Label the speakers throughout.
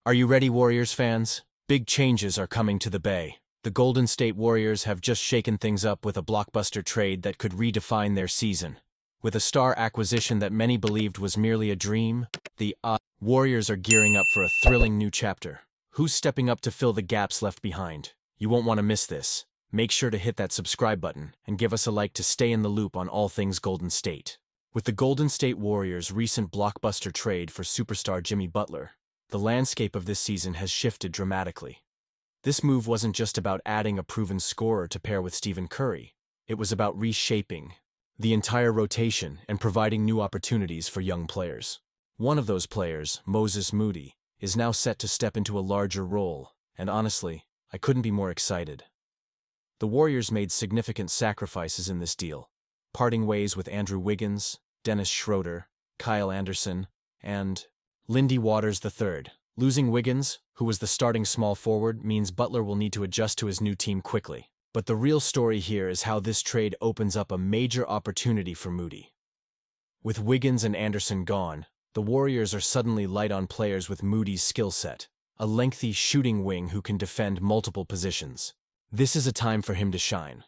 Speaker 1: Are you ready, Warriors fans? Big changes are coming to the Bay. The Golden State Warriors have just shaken things up with a blockbuster trade that could redefine their season. With a star acquisition that many believed was merely a dream, the Warriors are gearing up for a thrilling new chapter. Who's stepping up to fill the gaps left behind? You won't want to miss this. Make sure to hit that subscribe button and give us a like to stay in the loop on all things Golden State. With the Golden State Warriors' recent blockbuster trade for superstar Jimmy Butler, the landscape of this season has shifted dramatically. This move wasn't just about adding a proven scorer to pair with Stephen Curry. It was about reshaping the entire rotation and providing new opportunities for young players. One of those players, Moses Moody, is now set to step into a larger role, and honestly, I couldn't be more excited. The Warriors made significant sacrifices in this deal, parting ways with Andrew Wiggins, Dennis Schroeder, Kyle Anderson, and Lindy Waters III. Losing Wiggins, who was the starting small forward, means Butler will need to adjust to his new team quickly. But the real story here is how this trade opens up a major opportunity for Moody. With Wiggins and Anderson gone, the Warriors are suddenly light on players with Moody's skill set, a lengthy shooting wing who can defend multiple positions. This is a time for him to shine.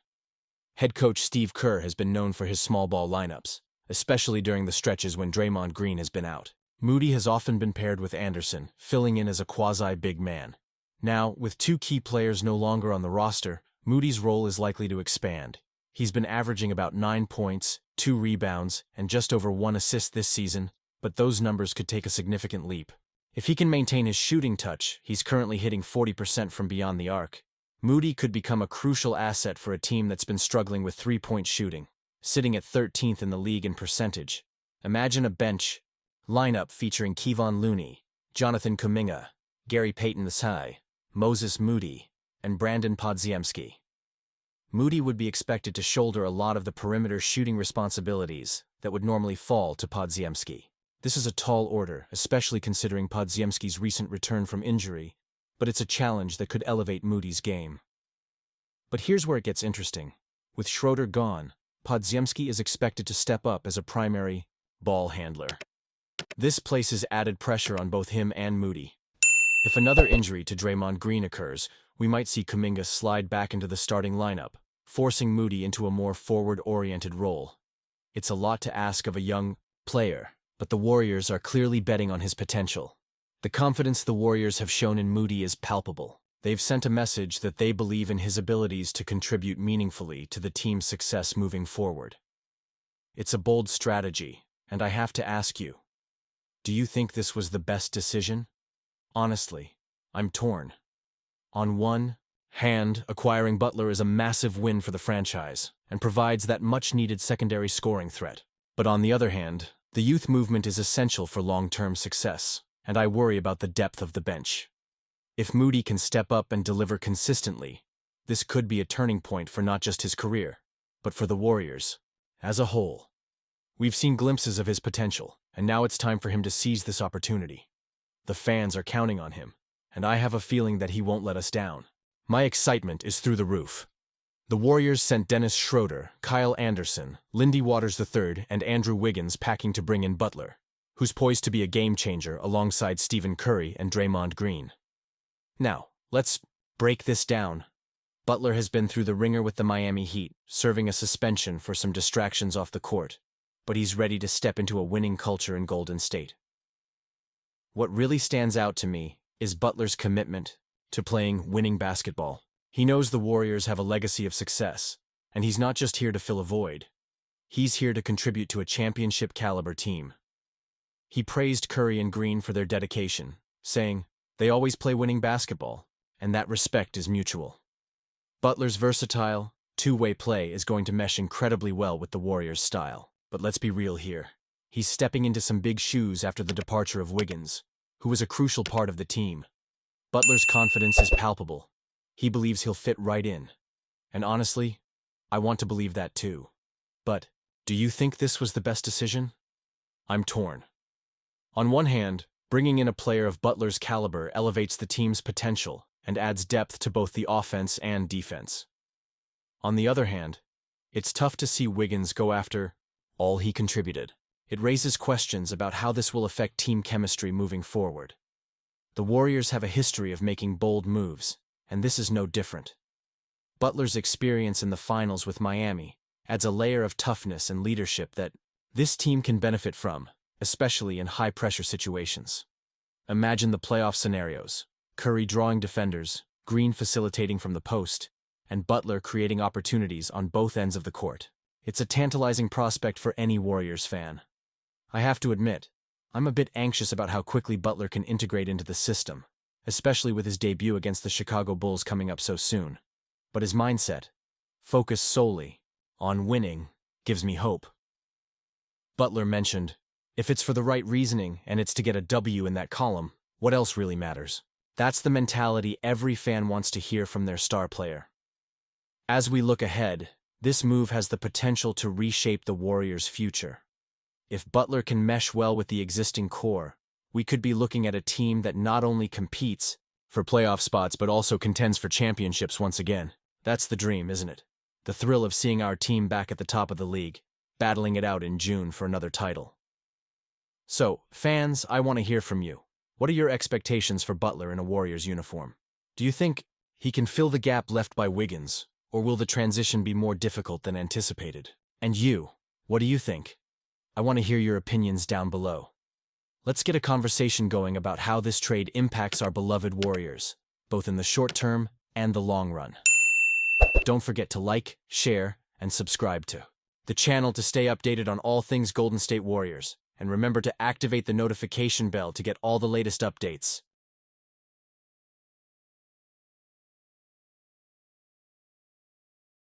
Speaker 1: Head coach Steve Kerr has been known for his small ball lineups, especially during the stretches when Draymond Green has been out. Moody has often been paired with Anderson, filling in as a quasi-big man. Now, with two key players no longer on the roster, Moody's role is likely to expand. He's been averaging about 9 points, 2 rebounds, and just over 1 assist this season, but those numbers could take a significant leap. If he can maintain his shooting touch, he's currently hitting 40% from beyond the arc. Moody could become a crucial asset for a team that's been struggling with three-point shooting, sitting at 13th in the league in percentage. Imagine a bench lineup featuring Kevon Looney, Jonathan Kuminga, Gary Payton II, Moses Moody, and Brandon Podziemski. Moody would be expected to shoulder a lot of the perimeter shooting responsibilities that would normally fall to Podziemski. This is a tall order, especially considering Podziemski's recent return from injury, but it's a challenge that could elevate Moody's game. But here's where it gets interesting. With Schroeder gone, Podziemski is expected to step up as a primary ball handler. This places added pressure on both him and Moody. If another injury to Draymond Green occurs, we might see Kuminga slide back into the starting lineup, forcing Moody into a more forward-oriented role. It's a lot to ask of a young player, but the Warriors are clearly betting on his potential. The confidence the Warriors have shown in Moody is palpable. They've sent a message that they believe in his abilities to contribute meaningfully to the team's success moving forward. It's a bold strategy, and I have to ask you, do you think this was the best decision? Honestly, I'm torn. On one hand, acquiring Butler is a massive win for the franchise and provides that much-needed secondary scoring threat. But on the other hand, the youth movement is essential for long-term success, and I worry about the depth of the bench. If Moody can step up and deliver consistently, this could be a turning point for not just his career, but for the Warriors as a whole. We've seen glimpses of his potential, and now it's time for him to seize this opportunity. The fans are counting on him, and I have a feeling that he won't let us down. My excitement is through the roof. The Warriors sent Dennis Schroeder, Kyle Anderson, Lindy Waters III, and Andrew Wiggins packing to bring in Butler, who's poised to be a game-changer alongside Stephen Curry and Draymond Green. Now, let's break this down. Butler has been through the ringer with the Miami Heat, serving a suspension for some distractions off the court, but he's ready to step into a winning culture in Golden State. What really stands out to me is Butler's commitment to playing winning basketball. He knows the Warriors have a legacy of success, and he's not just here to fill a void. He's here to contribute to a championship-caliber team. He praised Curry and Green for their dedication, saying, "They always play winning basketball, and that respect is mutual." Butler's versatile, two-way play is going to mesh incredibly well with the Warriors' style. But let's be real here. He's stepping into some big shoes after the departure of Wiggins, who was a crucial part of the team. Butler's confidence is palpable. He believes he'll fit right in. And honestly, I want to believe that too. But, do you think this was the best decision? I'm torn. On one hand, bringing in a player of Butler's caliber elevates the team's potential and adds depth to both the offense and defense. On the other hand, it's tough to see Wiggins go after all he contributed. It raises questions about how this will affect team chemistry moving forward. The Warriors have a history of making bold moves, and this is no different. Butler's experience in the finals with Miami adds a layer of toughness and leadership that this team can benefit from, especially in high-pressure situations. Imagine the playoff scenarios: Curry drawing defenders, Green facilitating from the post, and Butler creating opportunities on both ends of the court. It's a tantalizing prospect for any Warriors fan. I have to admit, I'm a bit anxious about how quickly Butler can integrate into the system, especially with his debut against the Chicago Bulls coming up so soon. But his mindset, focused solely on winning, gives me hope. Butler mentioned, if it's for the right reasoning and it's to get a W in that column, what else really matters? That's the mentality every fan wants to hear from their star player. As we look ahead, this move has the potential to reshape the Warriors' future. If Butler can mesh well with the existing core, we could be looking at a team that not only competes for playoff spots but also contends for championships once again. That's the dream, isn't it? The thrill of seeing our team back at the top of the league, battling it out in June for another title. So, fans, I want to hear from you. What are your expectations for Butler in a Warriors uniform? Do you think he can fill the gap left by Wiggins, or will the transition be more difficult than anticipated? And you, what do you think? I want to hear your opinions down below. Let's get a conversation going about how this trade impacts our beloved Warriors, both in the short term and the long run. Don't forget to like, share, and subscribe to the channel to stay updated on all things Golden State Warriors, and remember to activate the notification bell to get all the latest updates.